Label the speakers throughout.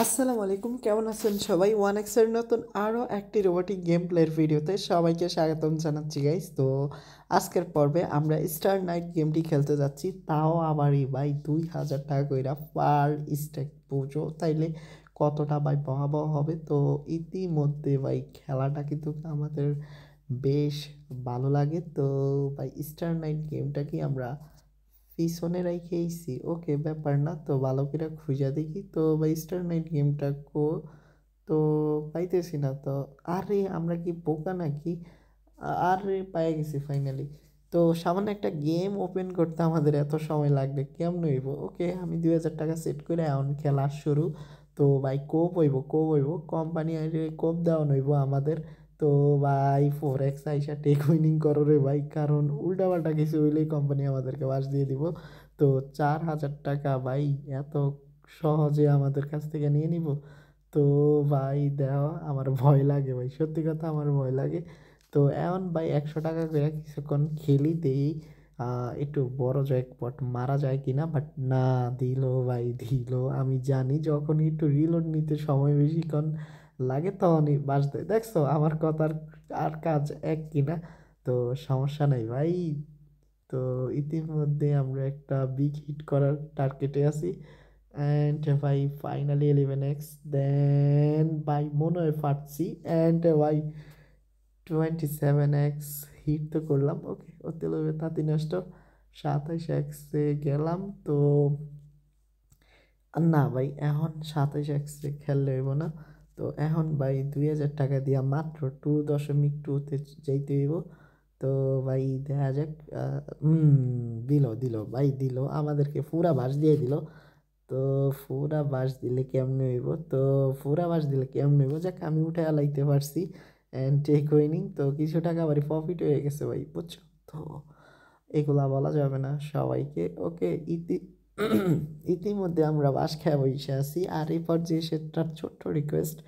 Speaker 1: আসসালামু আলাইকুম, কেমন আছেন সবাই? ওয়ান এক্সের নতুন আরও একটি রোবোটিক গেম প্লের ভিডিওতে সবাইকে স্বাগতম জানাচ্ছি গাইস। তো আজকের পর্বে আমরা স্টার নাইট গেমটি খেলতে যাচ্ছি, তাও আবারই ভাই 2000 টাকা কইরা পার স্টেক। বুঝো তাইলে কতটা ভাই ভয়াবহ হবে। তো ইতিমধ্যে ভাই খেলাটা কিন্তু আমাদের বেশ ভালো লাগে। তো ভাই স্টার নাইট গেমটা কি আমরা পিছনে রাইখেইছি, ওকে ব্যাপার না। তো ভালো করে খুঁজা দেখি তো ভাই স্টার নাইট গেমটা তো পাইতেছি না। তো আরে আমরা কি বোকা নাকি? আরে পাই গেছি ফাইনালি। তো সামান্য একটা গেম ওপেন করতে আমাদের এত সময় লাগবে কেমন হইব? ওকে, আমি 2000 টাকা সেট করে এখন খেলা শুরু। তো ভাই কোপ হইব কোম্পানি আইরে কোপ দেওয়া হইব আমাদের। তো ভাই 4x আইসা টেক উইনিং করো রে ভাই, কারণ উল্টাপাল্টা কিছু হইলেই কোম্পানি আমাদেরকে বাস দিয়ে দিব। তো 4000 টাকা ভাই এত সহজে আমাদের কাছ থেকে নিয়ে নিব? তো ভাই দেওয়া আমার ভয় লাগে ভাই, সত্যি কথা আমার ভয় লাগে। তো এখন ভাই 100 টাকা করে কিছুক্ষণ খেলি দেই, একটু বড় জ্যাকপট মারা যায় কিনা। বাট না, দিল ভাই দিল। আমি জানি যখন একটু রিলোড নিতে সময় বেশিক্ষণ লাগে তখনই বাস দেয়। দেখছো আমার কথার আর কাজ এক কিনা? তো সমস্যা নাই ভাই। তো ইতিমধ্যে আমরা একটা বিগ হিট করার টার্গেটে আছি। অ্যান্ড ভাই ফাইনালি 11x, দেন ভাই মনে হয় ফাটছি। অ্যান্ড ভাই 27x হিট তো করলাম। ওকে, ওতে লইবে তাঁতি নষ্ট। 27x-এ গেলাম তো। না ভাই এখন 27x-এ খেললে হইব না। তো এখন ভাই 2000 টাকা দিয়া মাত্র 2.2-তে যাইতে হইব। তো ভাই দেখা যাক। দিল ভাই দিল, আমাদেরকে পুরা বাস দিয়ে দিল। তো পুরা বাস দিলে কেমনে হইব? তো পুরা বাস দিলে কেমনে হইব? যাক আমি উঠে আলাইতে পারছি অ্যান্ড টেক উইনিং। তো কিছু টাকা আবার প্রফিট হয়ে গেছে ভাই, বুঝছো? তো এগুলা বলা যাবে না সবাইকে। ওকে, ইতিমধ্যে আমরা বাস খেয়ে বসে আছি। আর এই পর্যায়ে সেটার ছোট্ট রিকোয়েস্ট,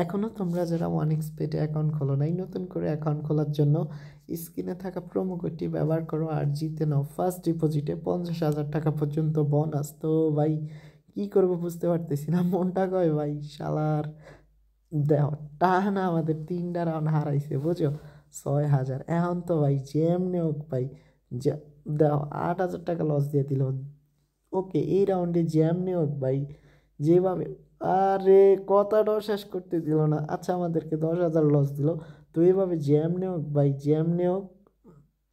Speaker 1: এখনও তোমরা যারা ওয়ান এক্সপেটে অ্যাকাউন্ট খোলো নাই, নতুন করে অ্যাকাউন্ট খোলার জন্য স্ক্রিনে থাকা প্রোমো কোডটি ব্যবহার করো আর জিতে নাও ফার্স্ট ডিপোজিটে 50,000 টাকা পর্যন্ত বোনাস। তো ভাই কি করবো বুঝতে পারতেছি না, মনটা কয় ভাই শালার দেহ টানা আমাদের 3টা রাউন্ড হারাইছে, বুঝো? 6,000। এখন তো ভাই যেমনি হোক ভাই, যে দেখো 8,000 টাকা লস দিয়ে দিল। ওকে, এই রাউন্ডে যেমনি হোক ভাই, যেভাবে, আরে কথাটাও শেষ করতে দিল না। আচ্ছা আমাদেরকে 10,000 লস দিল। তো এইভাবে যেমনি হোক ভাই, যেমনি হোক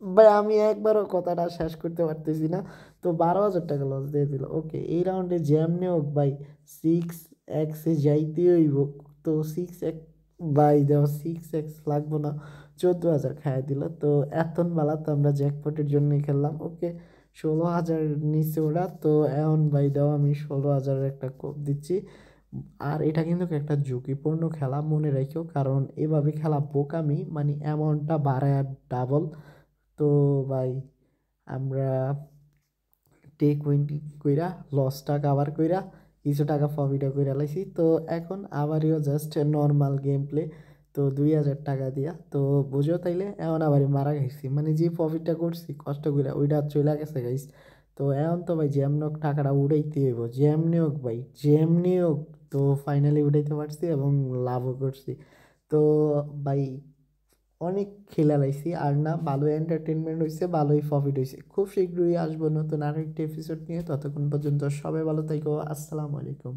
Speaker 1: ভাই, আমি একবারও কথাটা শেষ করতে পারতেছি না। তো 12,000 টাকা লস দিয়ে দিল। ওকে, এই রাউন্ডে যেমনি হোক ভাই 6x-এ যাইতে হইব। তো 6x ভাই দেওয়া 6x লাগবো না, 14,000 খাইয়ে দিল। তো এতন বেলা তো আমরা জ্যাকপটের জন্যই খেললাম। ওকে, 16,000 নিচে ওরা। তো এখন ভাই দাও আমি 16,000-এর একটা কোপ দিচ্ছি। আর এটা কিন্তু একটা ঝুঁকিপূর্ণ খেলা, মনে রাখিও, কারণ এভাবে খেলা বোকামি, মানে অ্যামাউন্টটা বাড়ায় ডাবল। তো ভাই আমরা টেক উইন কইরা লসটা কাভার কইরা কিছু টাকা প্রফিটও কইরা লাইছি। তো এখন আবারও জাস্ট নর্মাল গেম প্লে। তো 2,000 টাকা দিয়া তো বুঝো তাইলে এখন আবারই মারা খাইছি, মানে যে প্রফিটটা করছি কষ্ট কইরা ওইটা চলে গেছে গাইস। তো এখন তো ভাই যেমনি হোক টাকাটা উড়াইতে হইব, যেমনি হোক ভাই যেমনি হোক। তো ফাইনালি উঠাইতে পারছি এবং লাভও করছি। তো ভাই অনেক খেলা লাইছি আর না, ভালো এন্টারটেনমেন্ট হয়েছে, ভালোই প্রফিট হয়েছে। খুব শীঘ্রই আসবো নতুন আরেকটি এপিসোড নিয়ে। ততক্ষণ পর্যন্ত সবাই ভালো থাকো। আসসালামু আলাইকুম।